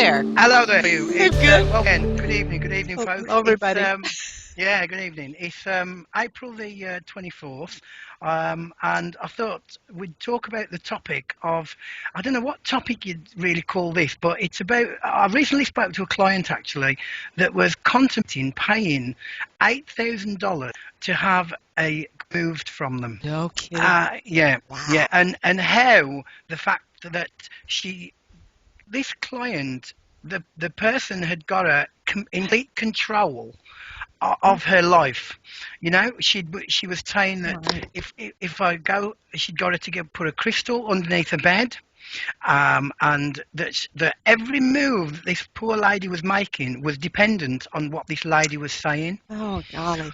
there. Hello there. It's Good. well again. Good evening, folks. Hello, It's everybody. yeah, good evening. It's April the 24th, and I thought we'd talk about the topic of I don't know what topic you'd really call this, but it's about. I recently spoke to a client actually that was contemplating paying $8,000 to have a moved from them. No kidding. Yeah, Wow. yeah, and how the fact that she this client, the person had got a complete control of her life. You know, she was saying that Right. if I go, she'd got her to put a crystal underneath the bed, and that every move that this poor lady was making was dependent on what this lady was saying, Oh, golly.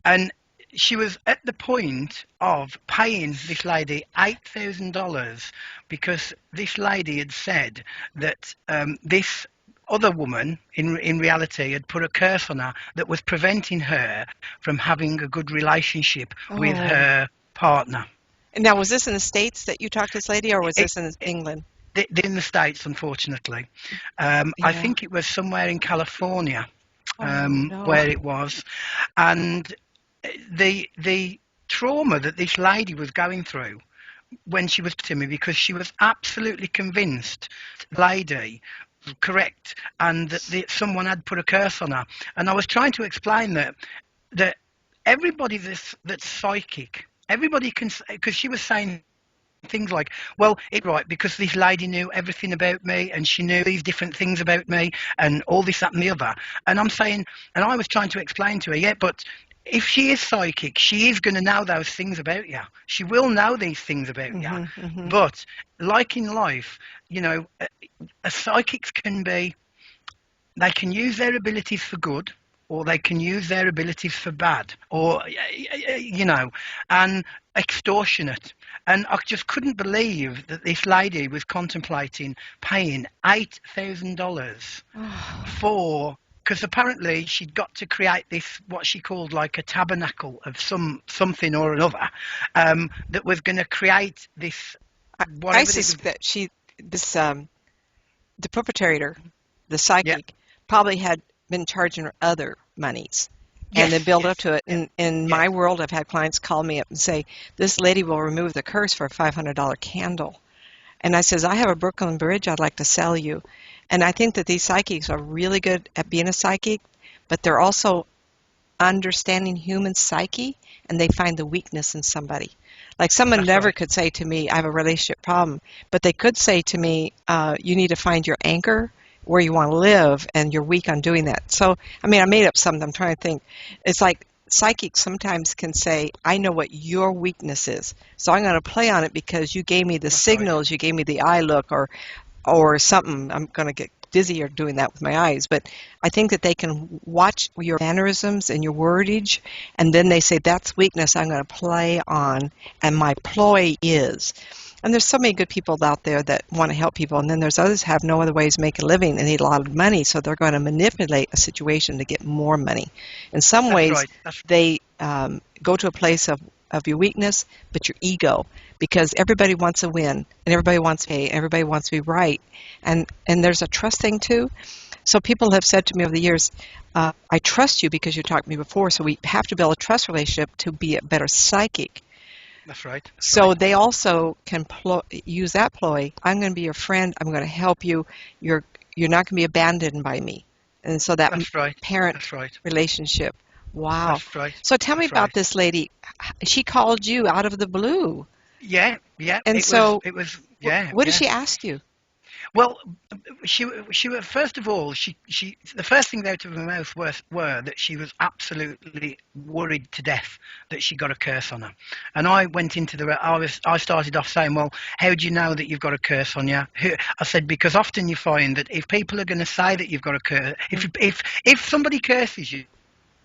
and she was at the point of paying this lady $8,000 because this lady had said that this other woman in reality had put a curse on her that was preventing her from having a good relationship with Oh. her partner. And now, was this in the States that you talked to this lady, or was It, this in England? in the States, unfortunately. I Yeah. think it was somewhere in California, Oh, no. where it was, and the trauma that this lady was going through when she was to me, because she was absolutely convinced the lady was correct and that someone had put a curse on her. And I was trying to explain that everybody that's psychic, everybody can, because she was saying things like, well, it's right because this lady knew everything about me and she knew these different things about me and all this, that, and the other. And I'm saying, and I was trying to explain to her, yeah, but if she is psychic, she is going to know those things about you. She will know these things about you. Mm-hmm. But like in life, you know, psychics can be, they can use their abilities for good or they can use their abilities for bad or you know, and extortionate. And I just couldn't believe that this lady was contemplating paying $8,000 Oh, for, because apparently she'd got to create this what she called like a tabernacle of something or another, that was going to create this I whatever it was. suspect that this, the perpetrator, the Yeah. psychic, probably had been charging her other monies and then Yes, build up yes, to it. yeah, In yeah. my world, I've had clients call me up and say, this lady will remove the curse for a $500 candle. And I says, I have a Brooklyn Bridge I'd like to sell you. And I think that these psychics are really good at being a psychic, but they're also understanding human psyche, and they find the weakness in somebody. Like someone That's never right. could say to me, I have a relationship problem, but they could say to me, you need to find your anchor where you want to live, and you're weak on doing that. So, I mean, I made up something. I'm trying to think. It's like psychics sometimes can say, I know what your weakness is, so I'm going to play on it because you gave me the That's right. signals, you gave me the eye look, or something. I'm going to get dizzier doing that with my eyes, but I think that they can watch your mannerisms and your wordage, and then they say, that's weakness I'm going to play on, and my ploy is. And there's so many good people out there that want to help people, and then there's others who have no other ways to make a living and need a lot of money, so they're going to manipulate a situation to get more money. In some That's ways, right. That's they go to a place of your weakness, but your ego, because everybody wants to win, and everybody wants to pay, everybody wants to be right, and there's a trust thing too. So people have said to me over the years, I trust you because you talked to me before, so we have to build a trust relationship to be a better psychic. that's right. That's So right. they also can use that ploy. I'm going to be your friend. I'm going to help you. You're you're not going to be abandoned by me. And so that That's right. parent That's right. relationship. Wow. That's right. So tell me That's about right. this lady. She called you out of the blue. Yeah, yeah. And It was. so It was. Yeah, what did yeah. she ask you? Well, she was first of all she the first things out of her mouth were that she was absolutely worried to death that she got a curse on her, and I went into I started off saying, well, how do you know that you've got a curse on you? I said, because often you find that if people are going to say that you've got a curse, if somebody curses you,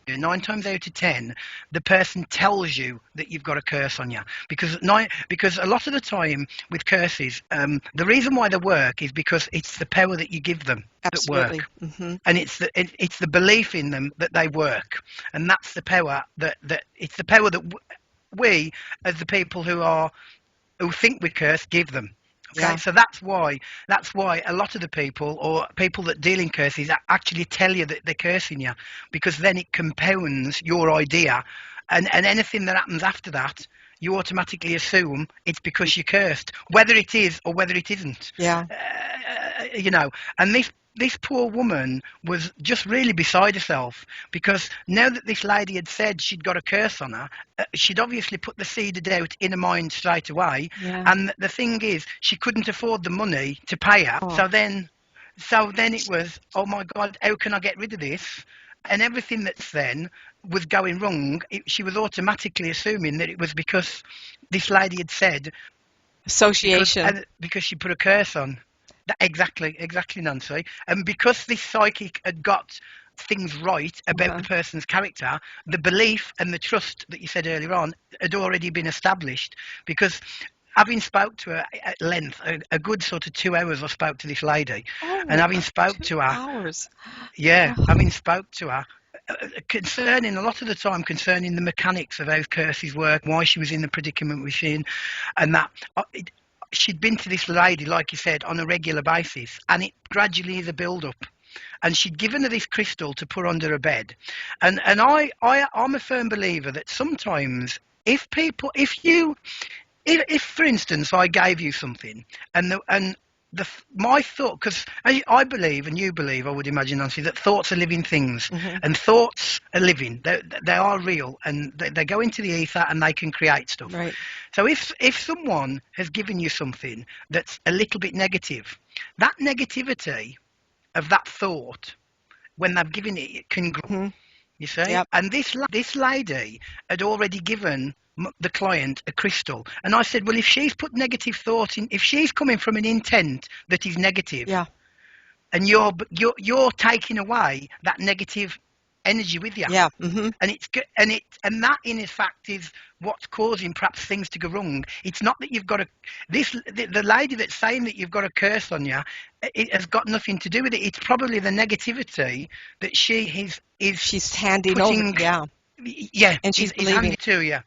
9 times out of 10, the person tells you that you've got a curse on you, because a lot of the time with curses, the reason why they work is because it's the power that you give them that Absolutely. work, Hmm. and it's the belief in them that they work, and that's the power that it's the power that we, as the people who think we're cursed, give them. Okay, Yeah. so that's why a lot of the people or people that deal in curses actually tell you that they're cursing you, because then it compounds your idea, and anything that happens after that, you automatically assume it's because you're cursed, whether it is or whether it isn't. Yeah. You know, and this poor woman was just really beside herself, because now that this lady had said she'd got a curse on her, she'd obviously put the seed of doubt in her mind straight away. Yeah. And the thing is, she couldn't afford the money to pay her. Oh. So then it was, oh my God, how can I get rid of this? And everything that's then was going wrong, she was automatically assuming that it was because this lady had said, Association. because she put a curse on. Exactly, Nancy. And because this psychic had got things right about Uh-huh. the person's character, the belief and the trust that you said earlier on had already been established. Because having spoke to her at length, a good sort of 2 hours, I spoke to this lady, and Oh, having spoke two to her, hours. yeah, Oh, having spoke to her, concerning a lot of the time concerning the mechanics of how curses work, why she was in the predicament we're in, and that she'd been to this lady, like you said, on a regular basis, and it gradually is a build up. And she'd given her this crystal to put under her bed, and I'm a firm believer that sometimes if for instance I gave you something, and my thought, because I believe and you believe, I would imagine, Nancy, that thoughts are living things, hmm. and thoughts are living. They are real, and they go into the ether and they can create stuff. Right. So if someone has given you something that's a little bit negative, that negativity of that thought, when they've given it, it can grow. Hmm. You see, Yep. and this lady had already given the client a crystal, and I said, well, if she's put negative thought in, if she's coming from an intent that is negative, Yeah. and you're taking away that negative energy with you, Yeah. Hmm. and that in fact is what's causing perhaps things to go wrong. It's not that you've got the lady that's saying that you've got a curse on you, it has got nothing to do with it. It's probably the negativity that she is She's handing over. putting, Yeah. yeah, And she's is believing handed it. to you.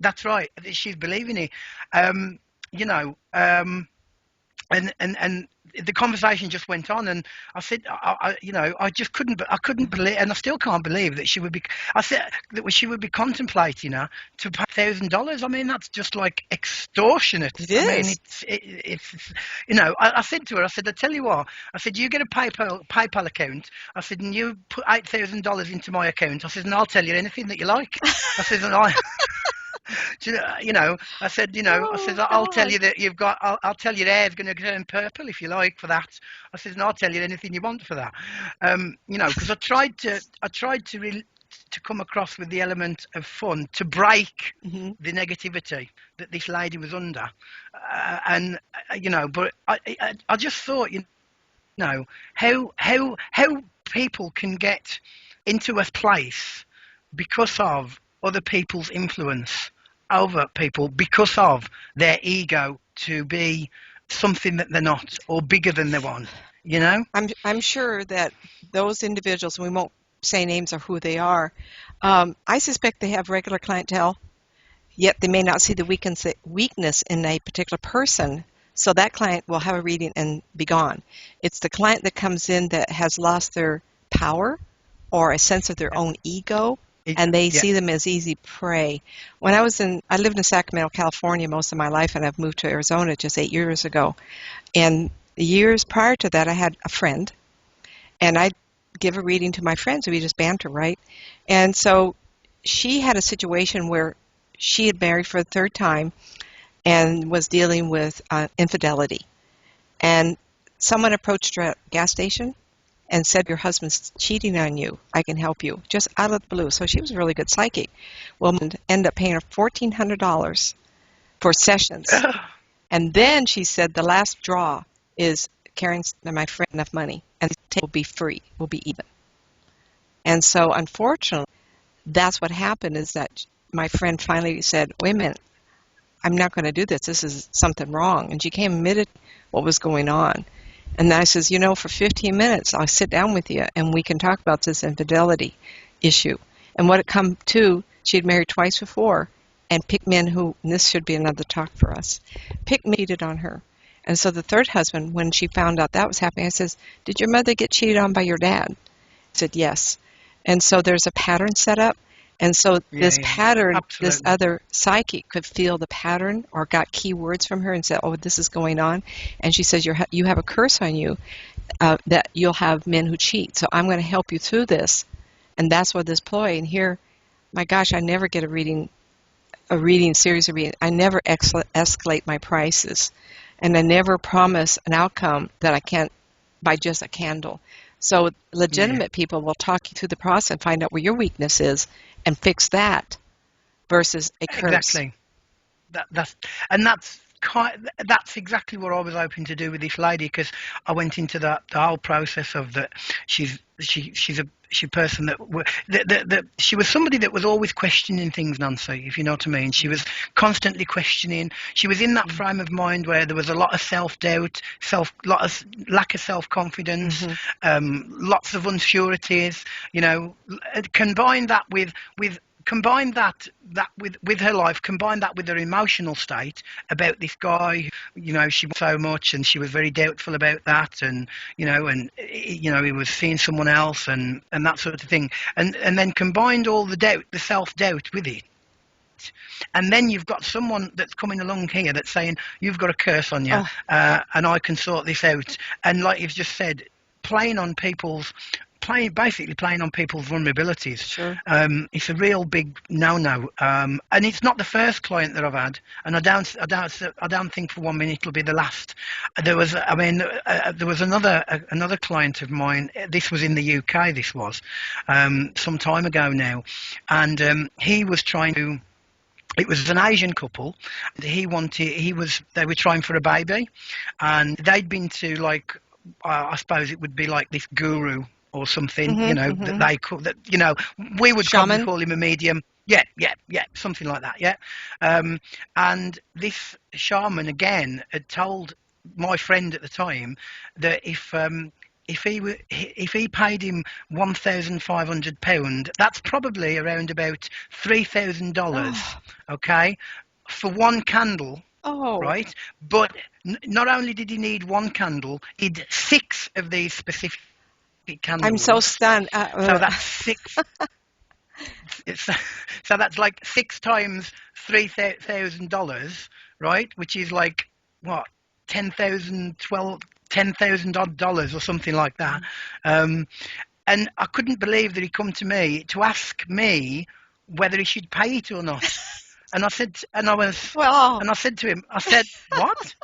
That's right, she's believing it. um you know and the conversation just went on, and I said, I just couldn't believe, and I still can't believe that she would be. I said that she would be contemplating her to pay $1,000. I mean, that's just like extortionate. It I mean, is. it's I said to her, I said, I tell you what, I said, you get a PayPal account. I said, and you put $8,000 into my account. I said, and I'll tell you anything that you like. I said, and I. I said, I Oh said, I'll tell God. you that I'll tell you your hair's going to turn purple if you like for that. I said, and I'll tell you anything you want for that. Because I tried to to come across with the element of fun to break Hmm. the negativity that this lady was under, and but I just thought, how people can get into a place because of other people's influence over people, because of their ego to be something that they're not, or bigger than they want, you know? I'm sure that those individuals, we won't say names or who they are. I suspect they have regular clientele, yet they may not see the weakness in a particular person. So that client will have a reading and be gone. It's the client that comes in that has lost their power or a sense of their own ego, and they Yeah. see them as easy prey. I lived in Sacramento, California most of my life, and I've moved to Arizona just 8 years ago. And the years prior to that, I had a friend, and I'd give a reading to my friends, and we just banter, right? And so she had a situation where she had married for the third time and was dealing with infidelity. And someone approached her at a gas station and said, your husband's cheating on you. I can help you. Just out of the blue. So she was a really good psychic. Well, ended up paying her $1,400 for sessions. And then she said the last draw is carrying my friend enough money, and the will be free, will be even. And so, unfortunately, that's what happened is that my friend finally said, wait a minute, I'm not going to do this. This is something wrong. And she came and admitted what was going on. And I says, for 15 minutes, I'll sit down with you and we can talk about this infidelity issue. And what it come to, she had married twice before and picked men who, and this should be another talk for us, picked men who cheated on her. And so the third husband, when she found out that was happening, I says, "Did your mother get cheated on by your dad?" Said yes. And so there's a pattern set up. And so Yeah, this yeah, pattern, this absolutely. other psychic could feel the pattern or got key words from her and said, "Oh, this is going on." And she says, you have a curse on you, that you'll have men who cheat. So I'm going to help you through this. And that's what this ploy. And here, my gosh, I never get a series of readings. I never escalate my prices. And I never promise an outcome that I can't by just a candle. So Yeah, legitimate people will talk you through the process and find out where your weakness is and fix that versus a curse. exactly. That's and that's exactly what I was hoping to do with this lady, because I went into the whole process of that. She's a person that she was somebody that was always questioning things, Nancy, if you know what I mean. She was constantly questioning. She was in that frame of mind where there was a lot of self-doubt, lot of lack of self-confidence, Mm-hmm. lots of unsureties. You know, combine that with combine that with her life, combine that with her emotional state about this guy. You know, she so much, and she was very doubtful about that, and he was seeing someone else, and that sort of thing, and then combined all the doubt, the self-doubt with it. And then you've got someone that's coming along here that's saying, you've got a curse on you, Oh, and I can sort this out. And like you've just said, playing on people's basically playing on people's vulnerabilities. sure. It's a real big no-no, and it's not the first client that I've had, and I don't think for 1 minute it'll be the last. There was another client of mine. This was in the UK. This was some time ago now, and he was trying to. It was an Asian couple. They were trying for a baby, and they'd been to, like, I suppose it would be like this guru or something, Mm-hmm, that mm-hmm. they call that. We would probably Shaman. call him a medium. Yeah, yeah, yeah, something like that. Yeah, and this shaman again had told my friend at the time that if he paid him £1,500, that's probably around about $3,000, Oh, okay, for one candle, oh, right? But not only did he need one candle, he'd six of these specific I'm so candles. stunned. So that's six. It's, so that's like six times $3,000, right? Which is like what, 10,000 odd dollars or something like that. Um, and I couldn't believe that he come to me to ask me whether he should pay it or not. And I said, well, and I said to him, I said, what?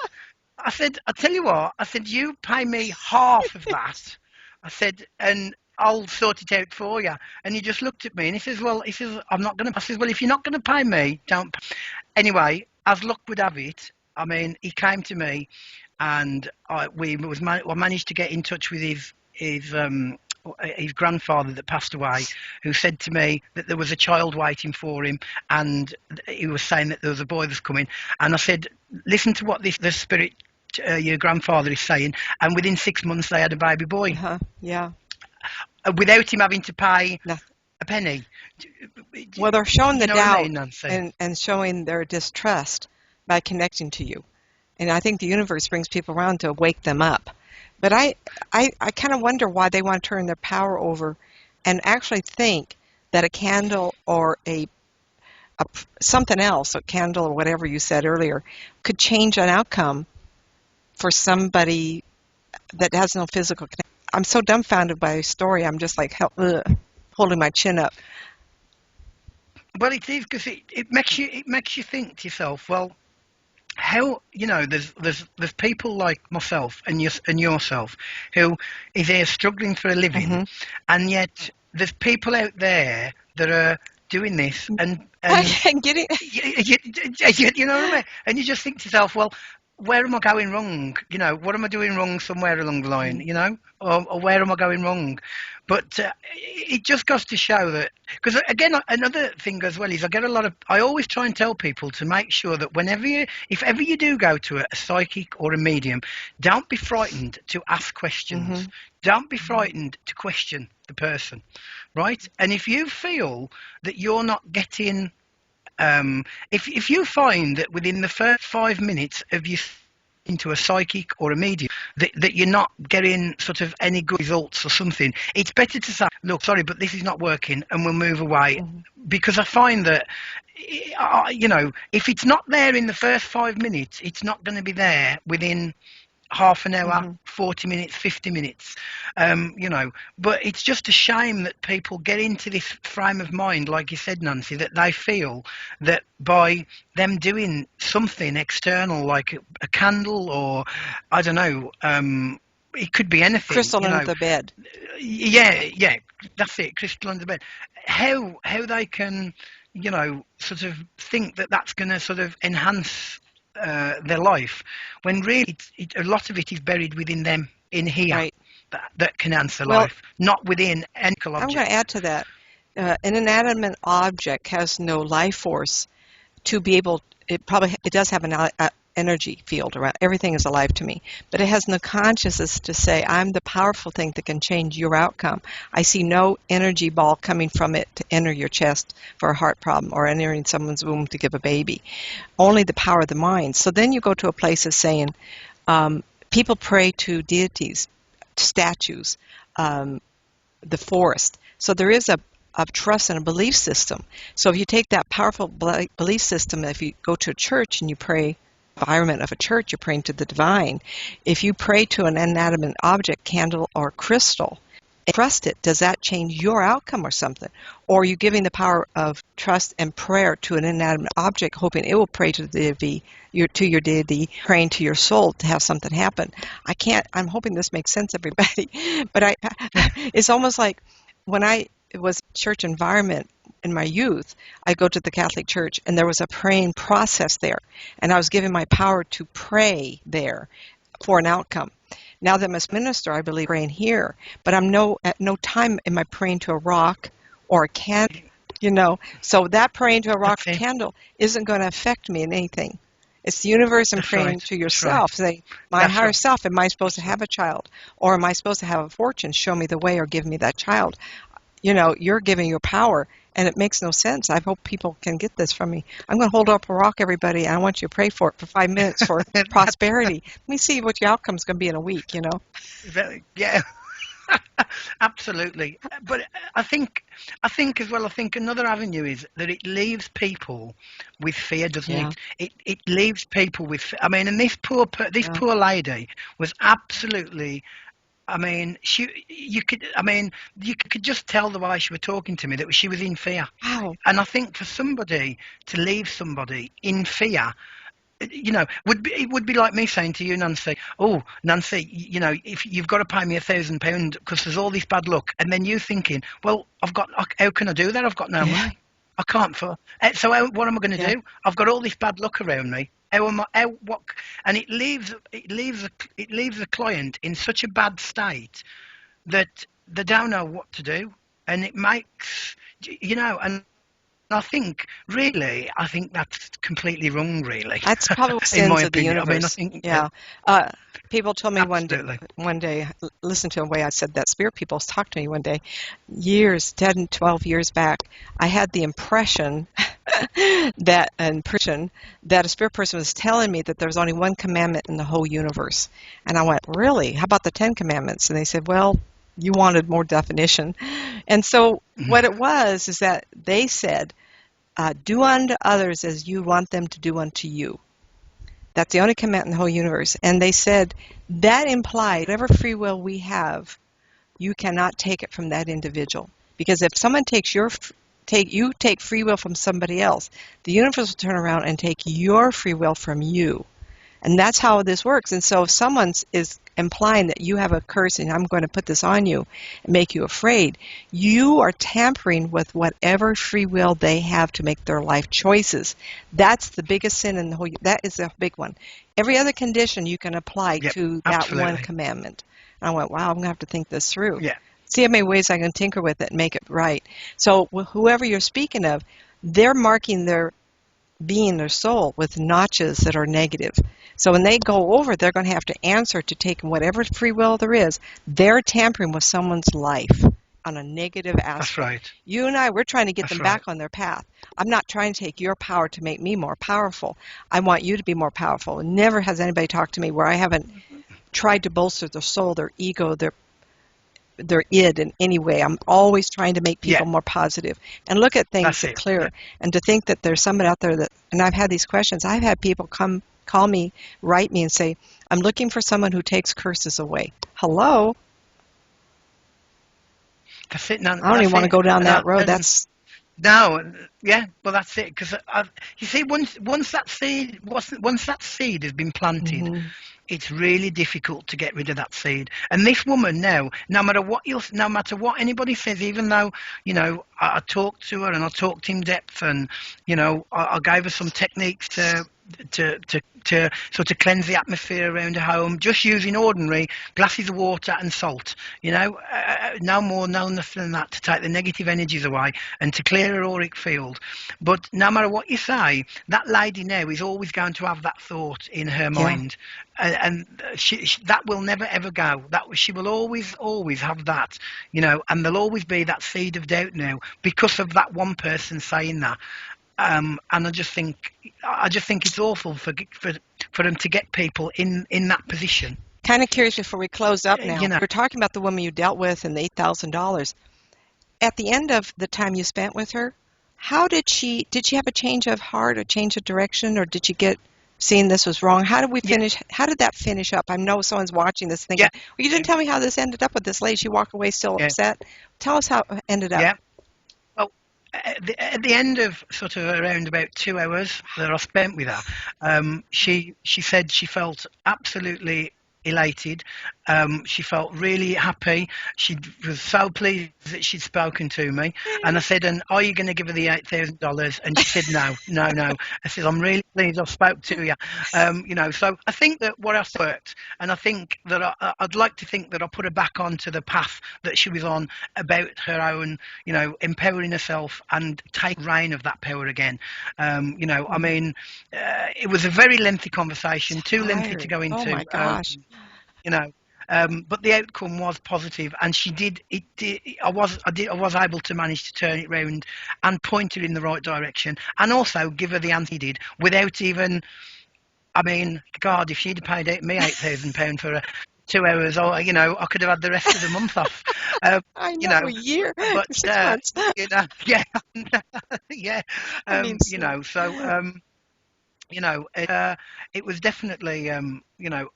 I said, I tell you what, I said, you pay me half of that. I said, and I'll sort it out for you. And he just looked at me and he says, well, I'm not going to. I says, well, if you're not going to pay me, don't. Anyway, as luck would have it, I mean, he came to me, and I managed to get in touch with his grandfather that passed away, who said to me that there was a child waiting for him, and he was saying that there was a boy that's coming. And I said, listen to what the spirit, your grandfather is saying. And within 6 months, they had a baby boy, uh-huh, yeah. without him having to pay No. a penny. Well, they're showing You the know what I doubt mean, Nancy? and showing their distrust by connecting to you. And I think the universe brings people around to wake them up. But I kind of wonder why they want to turn their power over and actually think that a candle or something else, a candle or whatever you said earlier, could change an outcome for somebody that has no physical connection. I'm so dumbfounded by a story. I'm just like, ugh, holding my chin up. Well, it is, because it makes you think to yourself, well, how, there's people like myself and yourself who is here struggling for a living, Hmm. and yet there's people out there that are doing this, and And getting, you know what I mean? And you just think to yourself, well, where am I going wrong? What am I doing wrong somewhere along the line? Or where am I going wrong? But it just goes to show that, because again, another thing as well is I always try and tell people to make sure that if ever you do go to a psychic or a medium, don't be frightened to ask questions. hmm. Don't be frightened to question the person, right? And if you feel that you're not getting, if you find that within the first 5 minutes of you into a psychic or a medium, that you're not getting sort of any good results or something, it's better to say, look, sorry, but this is not working, and we'll move away. Mhm. Because I find that, if it's not there in the first 5 minutes, it's not going to be there within half an hour, Mhm. 40 minutes, 50 minutes. But it's just a shame that people get into this frame of mind, like you said, Nancy, that they feel that by them doing something external, like a candle, or I don't know, it could be anything, Crystal under the bed. yeah, that's it, crystal under bed. How they can, sort of think that that's going to sort of enhance their life, when really a lot of it is buried within them, in here, Right. that can answer Well, life, not within any I'm going to object. add to that. An inanimate object has no life force to be able. It does have an energy field around. Everything is alive to me, but it has no consciousness to say I'm the powerful thing that can change your outcome. I see no energy ball coming from it to enter your chest for a heart problem or entering someone's womb to give a baby. Only the power of the mind. So then you go to a place of saying, people pray to deities, statues, um, the forest. So there is a trust and a belief system. So if you take that powerful belief system, if you go to a church and you pray, environment of a church, you're praying to the divine. If you pray to an inanimate object, candle or crystal, and trust it, does that change your outcome or something? Or are you giving the power of trust and prayer to an inanimate object, hoping it will pray to the deity, to your deity, praying to your soul to have something happen? I'm hoping this makes sense, everybody. But it's almost like when I was church environment in my youth, I go to the Catholic Church and there was a praying process there. And I was given my power to pray there for an outcome. Now that I'm a minister, I believe praying here, but at no time am I praying to a rock or a candle, So that praying to a rock That's or it. candle isn't going to affect me in anything. It's the universe and That's praying right. to That's right. yourself. Say, my That's higher right. self, am I supposed to That's right. have a child? Or am I supposed to have a fortune? Show me the way or give me that child. You're giving your power, and it makes no sense. I hope people can get this from me. I'm going to hold up a rock, everybody, and I want you to pray for it for 5 minutes for That's prosperity. Let me see what your outcome's going to be in a week. yeah. Absolutely. But I think as well, I think another avenue is that it leaves people with fear, doesn't Yeah, it leaves people with, I mean, and this yeah. poor lady was absolutely, I mean, you could just tell the way she was talking to me that she was in fear. Wow. And I think for somebody to leave somebody in fear, it would be like me saying to you, Nancy, oh, Nancy, if you've got to pay me £1,000 because there's all this bad luck, and then you thinking, well, how can I do that? I've got no Yeah, money. I can't for so what am I going to yeah. do? I've got all this bad luck around me. How am I? How what? And it leaves the client in such a bad state that they don't know what to do, and it makes, and I think that's completely wrong, really, That's probably in my sins of the opinion. I mean, I universe. think Yeah. Uh, People told me absolutely. one day, listen to the way I said that. Spirit people talked to me one day, 10, 12 years back. I had the impression that a spirit person was telling me that there was only one commandment in the whole universe. And I went, really? How about the 10 commandments? And they said, well, you wanted more definition. And so Mhm. what it was is that they said, do unto others as you want them to do unto you. That's the only command in the whole universe. And they said that implied whatever free will we have, you cannot take it from that individual. Because if someone take free will from somebody else, the universe will turn around and take your free will from you. And that's how this works. And so if someone is implying that you have a curse and I'm going to put this on you and make you afraid, you are tampering with whatever free will they have to make their life choices. That's the biggest sin in the whole, that is a big one. Every other condition you can apply Yep, to that one absolutely. commandment. And I went, wow, I'm going to have to think this through. Yeah, See how many ways I can tinker with it and make it right. So whoever you're speaking of, they're marking their being, their soul, with notches that are negative. So when they go over, they're going to have to answer to take whatever free will there is. They're tampering with someone's life on a negative That's aspect. right. You and I, we're trying to get That's them right. back on their path. I'm not trying to take your power to make me more powerful. I want you to be more powerful. Never has anybody talked to me where I haven't tried to bolster their soul, their ego, their id in any way. I'm always trying to make Yeah, people more positive and look at that's things it. Yeah. clearer. And to think that there's somebody out there that, and I've had these questions. I've had people come call me, write me, and say, "I'm looking for someone who takes curses away." Hello, That's it. No, I don't even that's want to it. go down And that road. That's no, yeah, well, that's it. Because you see, once that seed has been planted, mhm. it's really difficult to get rid of that seed. And this woman now, no matter what anybody says, even though I talked to her and I talked in depth, and I gave her some techniques to sort of cleanse the atmosphere around her home, just using ordinary glasses of water and salt. No more, no nothing than that, to take the negative energies away and to clear her auric field. But no matter what you say, that lady now is always going to have that thought in her Yeah. mind, and that will never ever go. That she will always have that, and there'll always be that seed of doubt now because of that one person saying that. And I just think it's awful for them to get people in that position. Kind of curious before we close up You now. know, We're talking about the woman you dealt with and the $8,000. At the end of the time you spent with her, how did she have a change of heart, a change of direction, or did you get seeing this was wrong? How did we yeah, finish? How did that finish up? I know someone's watching this yeah, thinking, well, you didn't tell me how this ended up with this lady. She walked away still yeah, upset. Tell us how it ended up. yeah. Well, at the end of sort of around about 2 hours that I spent with her, she said she felt absolutely elated. She felt really happy. She was so pleased that she'd spoken to me. And I said, "And are you going to give her the $8,000?" And she said, "No, no, no." I said, "I'm really pleased I spoke to you." So I think that what else worked, and I think that I'd like to think that I put her back onto the path that she was on, about her own, empowering herself and take reign of that power again. I Mhm. mean, it was a very lengthy conversation, too lengthy to Tired. go Oh my into. gosh. You know, but the outcome was positive, and she did. It did. I was able to manage to turn it round and point her in the right direction, and also give her the answer he did without even. I mean, God, if she'd paid me £8,000 for 2 hours, or I could have had the rest of the month off. Um, I you know, know, a year, but 6 months. yeah, yeah. I mean, So it was definitely,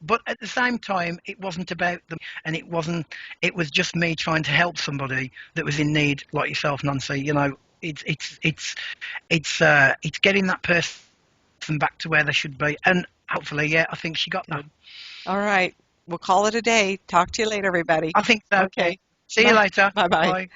but at the same time, it wasn't about them, and it was just me trying to help somebody that was in need, like yourself, Nancy. It's getting that person back to where they should be, and hopefully, yeah, I think she got that. good. All right. We'll call it a day. Talk to you later, everybody. I think so. Okay. See you Bye. later. Bye-bye. Bye.